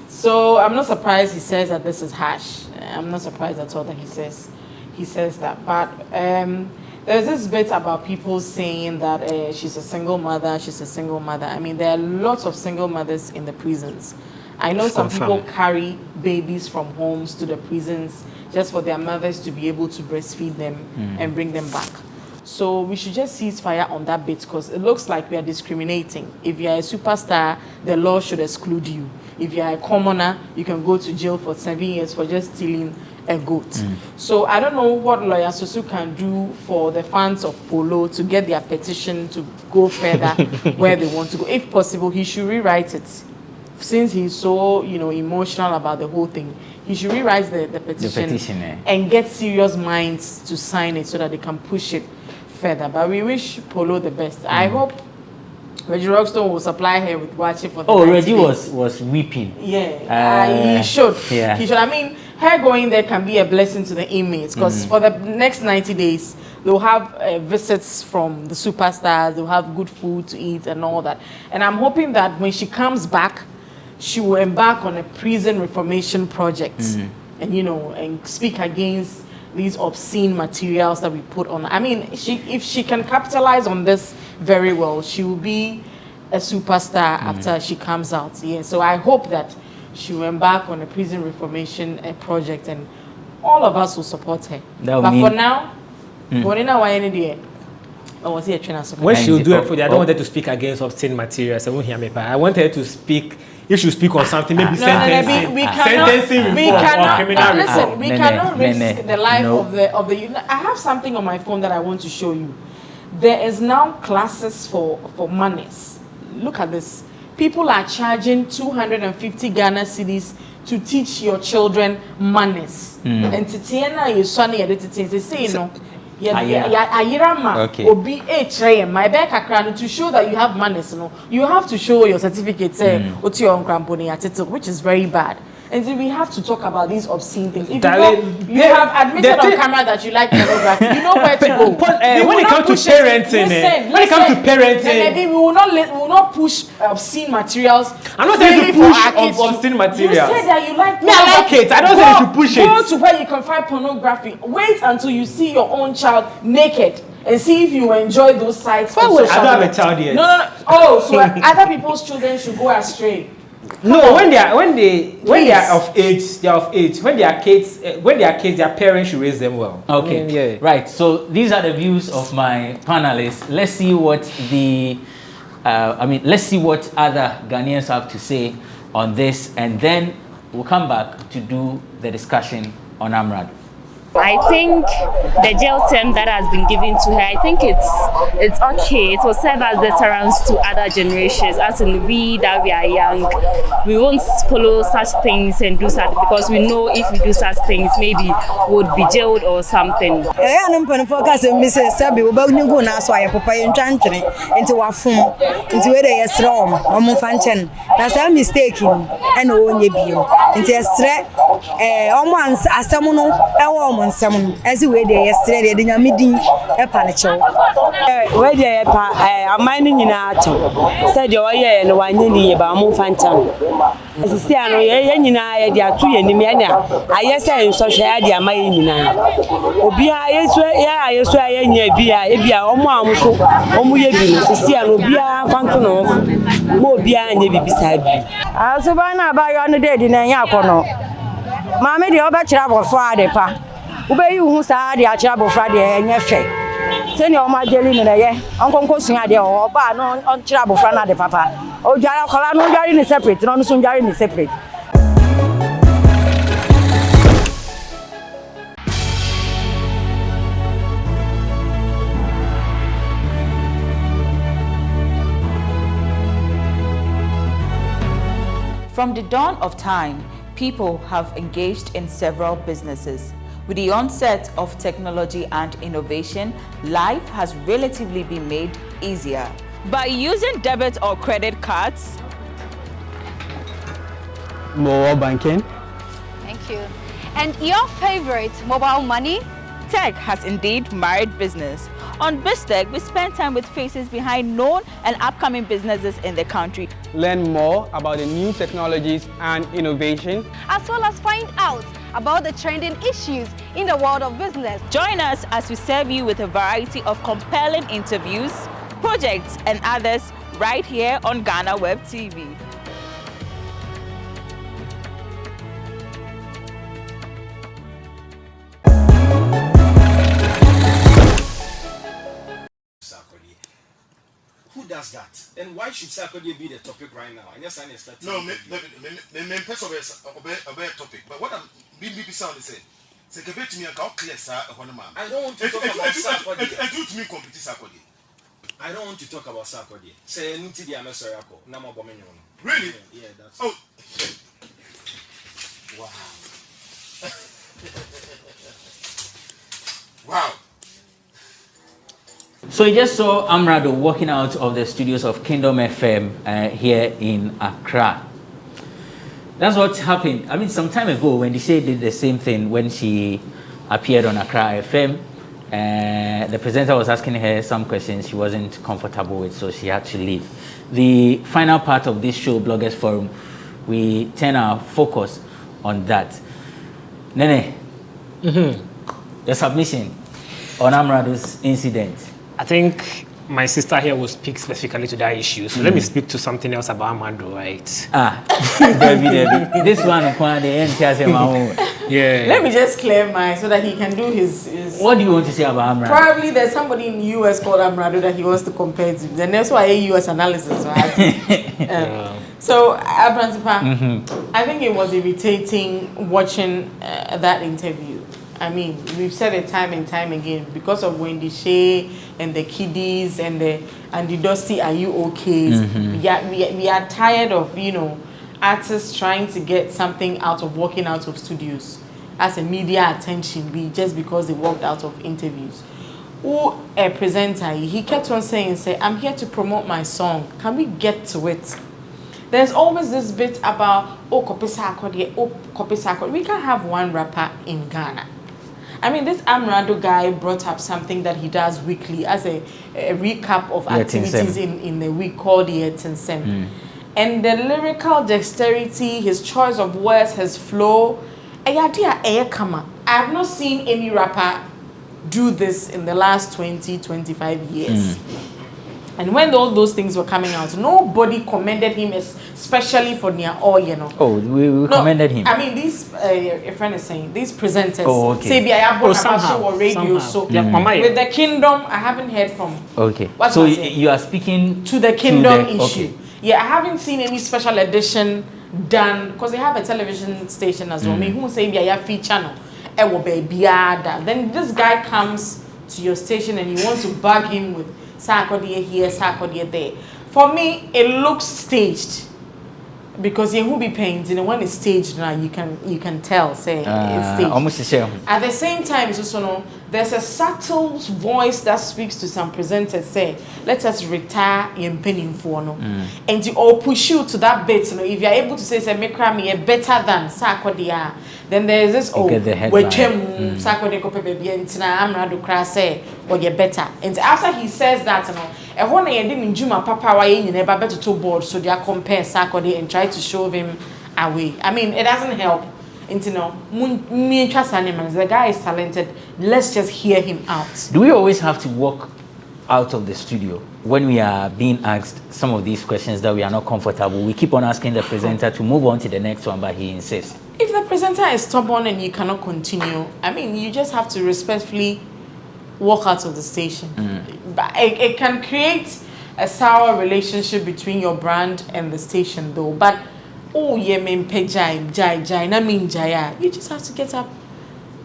So I'm not surprised he says that this is harsh. I'm not surprised at all that he says that. But there's this bit about people saying that she's a single mother. She's a single mother. I mean, there are lots of single mothers in the prisons. I know some people carry babies from homes to the prisons just for their mothers to be able to breastfeed them and bring them back. So we should just cease fire on that bit, because it looks like we are discriminating. If you are a superstar, the law should exclude you. If you are a commoner, you can go to jail for 7 years for just stealing a goat. So I don't know what Lawyer Susu can do for the fans of Poloo to get their petition to go further where they want to go. If possible, he should rewrite it. Since he's so, emotional about the whole thing, he should rewrite the petition, and get serious minds to sign it so that they can push it further. But we wish Poloo the best. I hope Reggie Rockstone will supply her with watching for the Reggie was weeping. Yeah, he should. Yeah. He should. I mean, her going there can be a blessing to the inmates, because for the next 90 days, they'll have visits from the superstars, they'll have good food to eat and all that. And I'm hoping that when she comes back, she will embark on a prison reformation project and, and speak against these obscene materials that we put on. I mean, if she can capitalize on this very well, she will be a superstar after she comes out. Yeah, so I hope that she will embark on a prison reformation project, and all of us will support her. But for now, when she'll do a project, I don't want her to speak against obscene materials. I won't hear me, but I want her to speak. If she speak on something, maybe sentencing, sentencing reform or criminal reform. We cannot risk the life of the. I have something on my phone that I want to show you. There is now classes for manners. Look at this. People are charging 250 Ghana cedis to teach your children manners. And Titiana is sunny at the say no. Obi my back to show that you have manners, you have to show your certificate, which is very bad. And then we have to talk about these obscene things. If you have admitted on camera that you like pornography, you know where to go. When it comes to parenting, we will not push obscene materials. I'm not saying to push obscene materials. You said that you like pornography. I like it. I don't say to push it. Go to where you can find pornography. Wait until you see your own child naked and see if you enjoy those sites. I don't have a child yet. No. Oh, so other people's children should go astray. No, when they are of age, they are of age. When they are kids, their parents should raise them well. Okay, right. So these are the views of my panelists. Let's see what let's see what other Ghanaians have to say on this, and then we'll come back to do the discussion on Amrad. I think the jail term that has been given to her, I think it's okay. It will serve as deterrence to other generations. As in we that we are young, we won't follow such things and do such, because we know if we do such things, maybe we would be jailed or something. As we were there yesterday, the meeting a panicho. Where they are mining in our town. Said your year and 1 year about Monfantan. As I say, I know they are 2 years in Miana. I say in social media, my Nina. Obia, yes, I am Bia, almost Omuyabi, to see Obia Fanton of Mobia and Yabi beside me. I was about on the dead in a yakono. Mammy, the other travel Friday, pa. Ube you who saw the Achabo Friday and your face. Send your my jelly in a year. Uncle Cossing idea or bar on Chabo Frana de Papa. Oh, Jara Colano Jarin is separate, non soon Jarin is separate. From the dawn of time, people have engaged in several businesses. With the onset of technology and innovation, life has relatively been made easier. By using debit or credit cards, mobile banking. Thank you. And your favorite mobile money? Tech has indeed married business. On BizTech, we spend time with faces behind known and upcoming businesses in the country. Learn more about the new technologies and innovation, as well as find out about the trending issues in the world of business. Join us as we serve you with a variety of compelling interviews, projects, and others right here on Ghana Web TV. Who does that? And why should Sarkodie be the topic right now? And yes, I understand. No, me topic. But what I'm being sound is saying, say, give it to me and clear, sir. I don't want to talk about Sarkodie. I do to me complete Sarkodie. I don't want to talk about Sarkodie. Say, Niti di Amesorako, Nama Bomenyon. Really? Yeah, that's. Oh. Wow. Wow. So you just saw Amrado walking out of the studios of Kingdom FM here in Accra. That's what happened. I mean, some time ago when Dishay did the same thing when she appeared on Accra FM, the presenter was asking her some questions she wasn't comfortable with, so she had to leave. The final part of this show, Bloggers Forum, we turn our focus on that. Nene, the submission on Amrado's incident. I think my sister here will speak specifically to that issue. So let me speak to something else about Amrado, right? Debbie. This one, yeah. Let me just clear mine so that he can do his. What do you want to say about Amrado? Probably there's somebody in the US called Amrado that he wants to compare to. Then that's why US analysis, right? So, Abrantipa, I think it was irritating watching that interview. I mean, we've said it time and time again, because of Wendy Shea and the kiddies and the Dusty Are You Okay? We are tired of, artists trying to get something out of walking out of studios as a media attention just because they walked out of interviews. Who a presenter, he kept on saying, I'm here to promote my song. Can we get to it? There's always this bit about, Kopesa Akode. We can have one rapper in Ghana. I mean, this Amrado guy brought up something that he does weekly as a recap of activities in the week called the Etinsem. And the lyrical dexterity, his choice of words, his flow, I have not seen any rapper do this in the last 20-25 years. And when all those things were coming out, nobody commended him, especially for near all, Oh, we commended him. I mean, these, a friend is saying, these presenters, somehow. or radio, so with the Kingdom, I haven't heard from. Okay. So you are speaking to the Kingdom issue. Okay. Yeah, I haven't seen any special edition done, because they have a television station as well. Me who say be a free channel, then this guy comes to your station and you want to bug him with Sarkodie here, Sarkodie there. For me, it looks staged, because you who be painting when it's staged now, you can tell, say it's staged. Almost the same. At the same time, there's a subtle voice that speaks to some presenters, say, let us retire in penning for and to all push you to that bit. If you're able to say make me better than Sarkodie, then there's this Sarkodie ko baby ntina Amrado kra say or you better. And after he says that, and when I didn't Juma Papa why you never better to board, so they are compare Sarkodie and try to shove him away. I mean, it doesn't help. The guy is talented. Let's just hear him out. Do we always have to walk out of the studio when we are being asked some of these questions that we are not comfortable? We keep on asking the presenter to move on to the next one, but he insists. If the presenter is stubborn and you cannot continue, I mean, you just have to respectfully walk out of the station. But it can create a sour relationship between your brand and the station, though. But oh, yeah, you just have to get up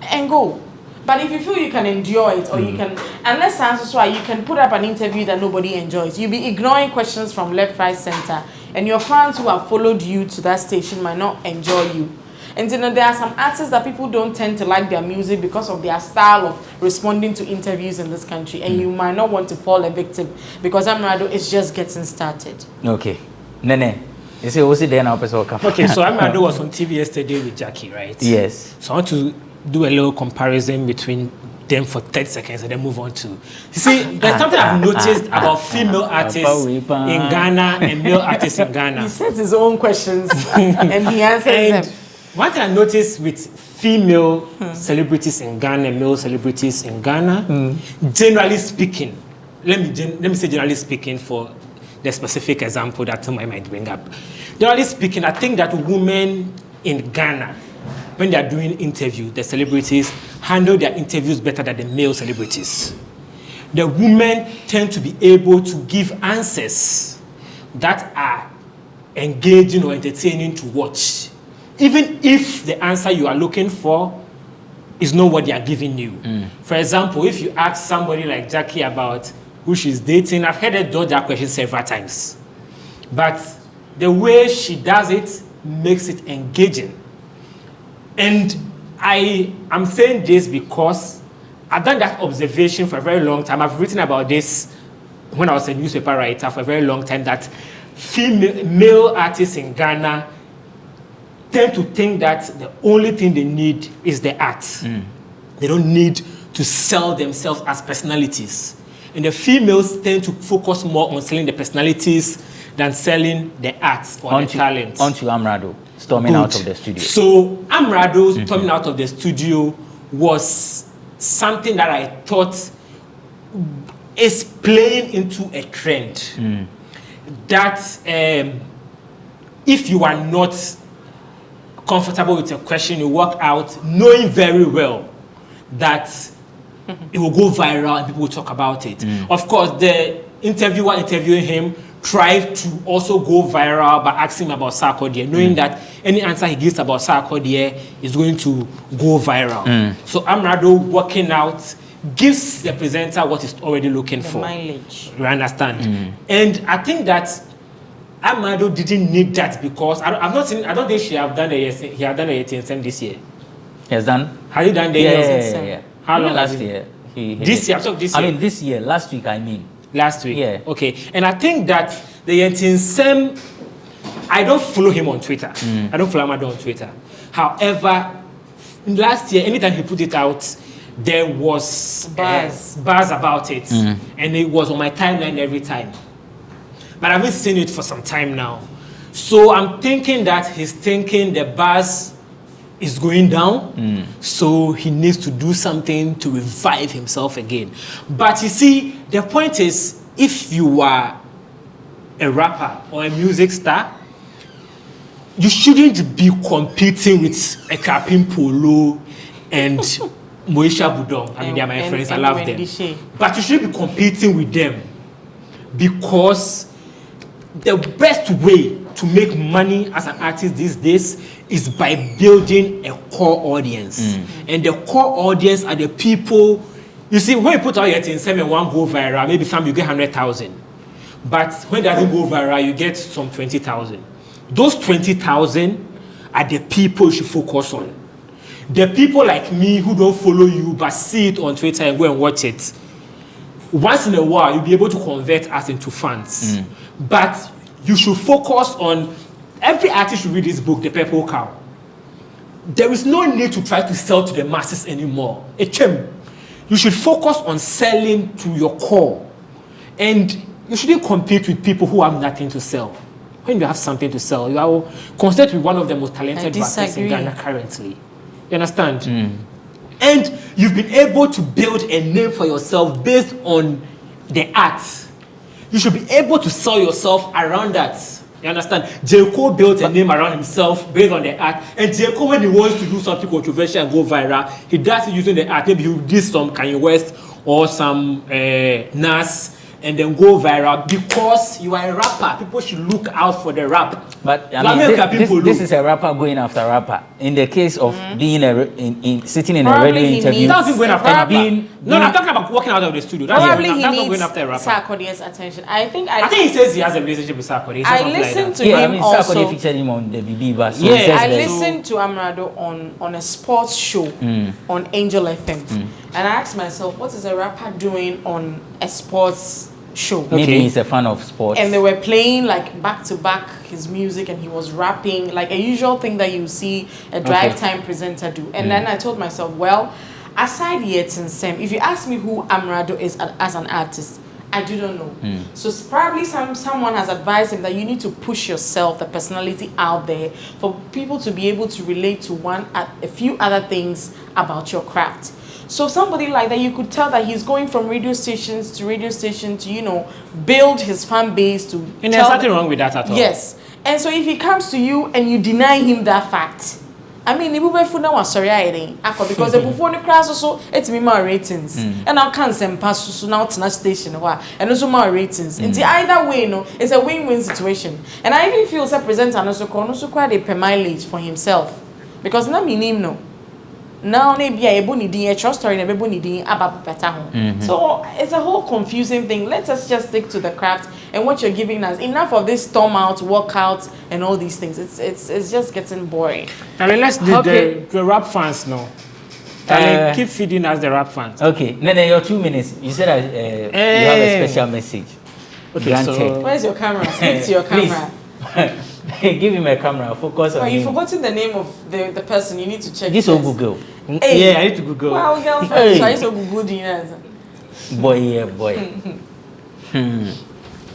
and go. But if you feel you can endure it, or you can, unless answers why you can put up an interview that nobody enjoys, you'll be ignoring questions from left, right, center, and your fans who have followed you to that station might not enjoy you. And there are some artists that people don't tend to like their music because of their style of responding to interviews in this country, and you might not want to fall a victim because Amrado is just getting started. Okay, Nene. You say, what's it there now? Okay, so Amrado was on TV yesterday with Jackie, right? Yes. So I want to do a little comparison between them for 30 seconds and then move on to. You see, there's something I've noticed about female artists in Ghana and male artists in Ghana. He sets his own questions and he answers them. One thing I noticed with female celebrities in Ghana and male celebrities in Ghana, generally speaking, let me say generally speaking for the specific example that I might bring up. Generally speaking, I think that women in Ghana, when they are doing interviews, the celebrities handle their interviews better than the male celebrities. The women tend to be able to give answers that are engaging or entertaining to watch, even if the answer you are looking for is not what they are giving you. For example, if you ask somebody like Jackie about who she's dating, I've heard her dodge that question several times. But the way she does it makes it engaging. And I am saying this because I've done that observation for a very long time. I've written about this when I was a newspaper writer for a very long time, that male artists in Ghana tend to think that the only thing they need is the art. They don't need to sell themselves as personalities. And the females tend to focus more on selling the personalities than selling the arts or the talent. On to Amrado storming out of the studio. So Amrado storming out of the studio was something that I thought is playing into a trend. That if you are not comfortable with a question, you walk out knowing very well that it will go viral and people will talk about it. Of course, the interviewer interviewing him tried to also go viral by asking him about Sarkodie, knowing that any answer he gives about Sarkodie is going to go viral. So Amrado walking out gives the presenter what he's already looking for. Mileage. You understand? And I think that Amrado didn't need that because I don't think he have done the YTNSM this year. He has done? Have you done the Yeah. How long last year? This year? I mean, this year. Last week, I mean. Last week? Yeah. Okay. And I think that the YTNSM, I don't follow him on Twitter. I don't follow Amrado on Twitter. However, last year, anytime he put it out, there was buzz about it. And it was on my timeline every time. But I haven't seen it for some time now. So I'm thinking that he's thinking the buzz is going down. So he needs to do something to revive himself again. But you see, the point is, if you are a rapper or a music star, you shouldn't be competing with Akuapem Poloo and Moesha Budong. I mean, they are my friends, I love them. But you shouldn't be competing with them, because the best way to make money as an artist these days is by building a core audience. And the core audience are the people, you see, when you put out your thing, 7-1 go viral, maybe some you get 100,000. But when it doesn't go viral, you get some 20,000. Those 20,000 are the people you should focus on. The people like me who don't follow you but see it on Twitter and go and watch it, once in a while you'll be able to convert us into fans. But you should focus on, every artist should read this book, The Purple Cow. There is no need to try to sell to the masses anymore. You should focus on selling to your core. And you shouldn't compete with people who have nothing to sell. When you have something to sell, you are considered to be one of the most talented rappers in Ghana currently. You understand? And you've been able to build a name for yourself based on the art. You should be able to sell yourself around that. You understand? J. Cole built a name around himself based on the art. And J. Cole, when he wants to do something controversial and go viral, he does it using the art. Maybe he'll do some Kanye West or some Nas and then go viral because you are a rapper. People should look out for the rap. But I mean, this is a rapper going after rapper. In the case of being sitting in a radio interview, that's going after rapper. No, I'm talking about walking out of the studio. That's probably not he going after a needs rapper. Sarkodie's attention. I think he says he has a relationship with Sarkodie. I listened to him I mean, also. Sarkodie featured him on the BB Bar. So I listened to Amrado on a sports show on Angel FM, and I asked myself, what is a rapper doing on a sports show? Maybe he's a fan of sports. And they were playing like back to back his music, and he was rapping like a usual thing that you see a drive time presenter do. And then I told myself, well, aside yet and Sam, if you ask me who Amrado is as an artist, I do not know. So probably someone has advised him that you need to push yourself, the personality out there for people to be able to relate to a few other things about your craft. So somebody like that, you could tell that he's going from radio station to, you know, build his fan base to. And there's nothing wrong with that at all. Yes. And so if he comes to you and you deny him that fact, I mean, the before now was sorry because the before the class also it's me more ratings, and I can't send pass so now to the station and also more ratings. And either way, no, it's a win-win situation. And I even feel that presenter also quite a per mileage for himself because now me name no. Now maybe a trust story and about so it's a whole confusing thing. Let us just stick to the craft and what you're giving us. Enough of this storm out, walk out, and all these things. It's just getting boring. I mean, let's do the rap fans now. Keep feeding us the rap fans. Okay, Nene, your 2 minutes. You said you have a special message. Okay, so where's your camera? Speak to your camera. Give him a camera. Focus on him. You've forgotten the name of the person. You need to check. This will Google. Hey. Yeah, I need to Google. Well, girlfriend, so I used to Google the boy, yeah, boy.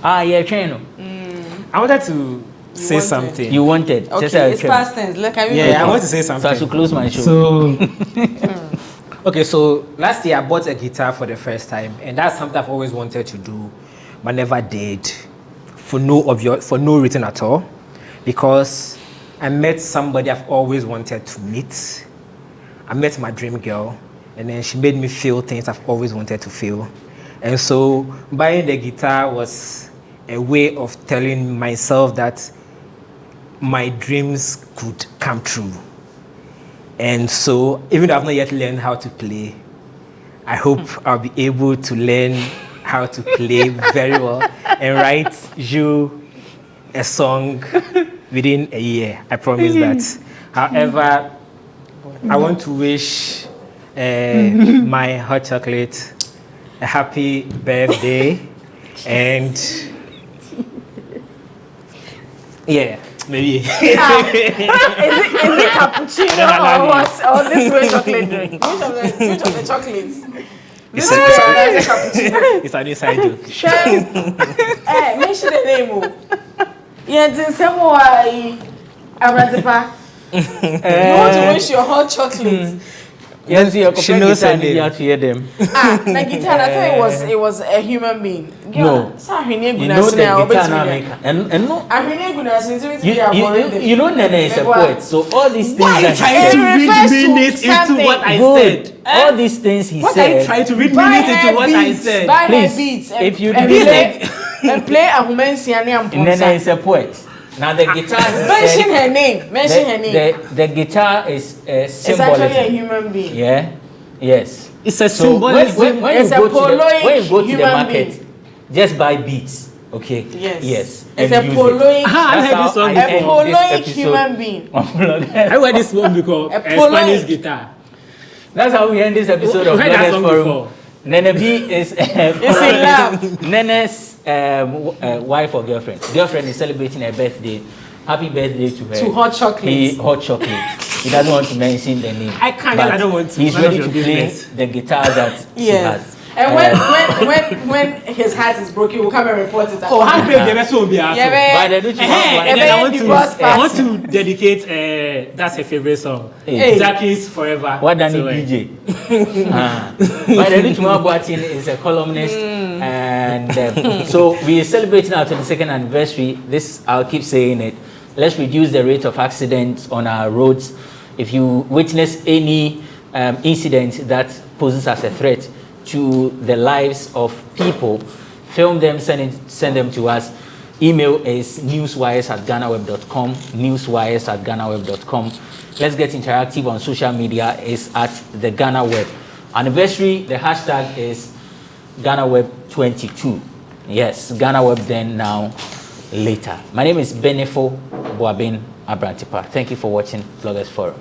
Yeah, channel. I wanted to say something. You wanted. Okay, it's past tense. Look, I want to say something. So I should close my show. So, okay, so last year I bought a guitar for the first time, and that's something I've always wanted to do, but never did, for no reason at all, because I met somebody I've always wanted to meet. I met my dream girl, and then she made me feel things I've always wanted to feel. And so buying the guitar was a way of telling myself that my dreams could come true. And so even though I've not yet learned how to play, I hope I'll be able to learn how to play very well and write you a song within a year. I promise that. However, I want to wish my hot chocolate a happy birthday, and maybe. Is it cappuccino or what? Or this way chocolate drink? Which of the chocolates? It's an inside joke. Mention the name. Yeah, it's someone Abratipa. You want to wish your hot chocolate? Yes, she knows her name. To hear them. The guitar, I thought it was a human being. No. You know the guitar maker. And no. You know Nene is a poet, so all these things. Why are you trying to read meanings into what I said? All these things he said. What are you trying to read meanings into what I said? Please, beats if you play a Humensiani and Nene is a poet. Now the guitar. Mention her name. Mention her name. The guitar is symbolism. It's actually a human being. Yeah. Yes. It's a symbolism. When you go to the market, just buy beats. Okay. Yes. It's a Poloo. I heard this song before. A Poloo human being. I heard this one because a Spanish guitar. That's how we end this episode of Bloggers Forum. Nene B is in love. Nene's wife or girlfriend. Girlfriend is celebrating her birthday. Happy birthday to her. To hot chocolate. Hot chocolate. He doesn't want to mention the name. I can't. I don't want to. He's ready to play the guitar that she has. And when his heart is broken, we'll come and report it. Oh, how big the vessel will be asked. I want to dedicate that's her favorite song. Jackie's Forever. What done DJ? By the Richmond Boatin is a columnist, and so we are celebrating our 22nd anniversary. This, I'll keep saying it. Let's reduce the rate of accidents on our roads. If you witness any incident that poses as a threat to the lives of people, film them, send them to us. Email is newswires@ghanaweb.com, newswires@ghanaweb.com. Let's get interactive on social media, is at the Ghana Web. Anniversary, the hashtag is GhanaWeb22. Yes, Ghana Web then, now, later. My name is Benefo Boabin Abrantipa. Thank you for watching Bloggers Forum.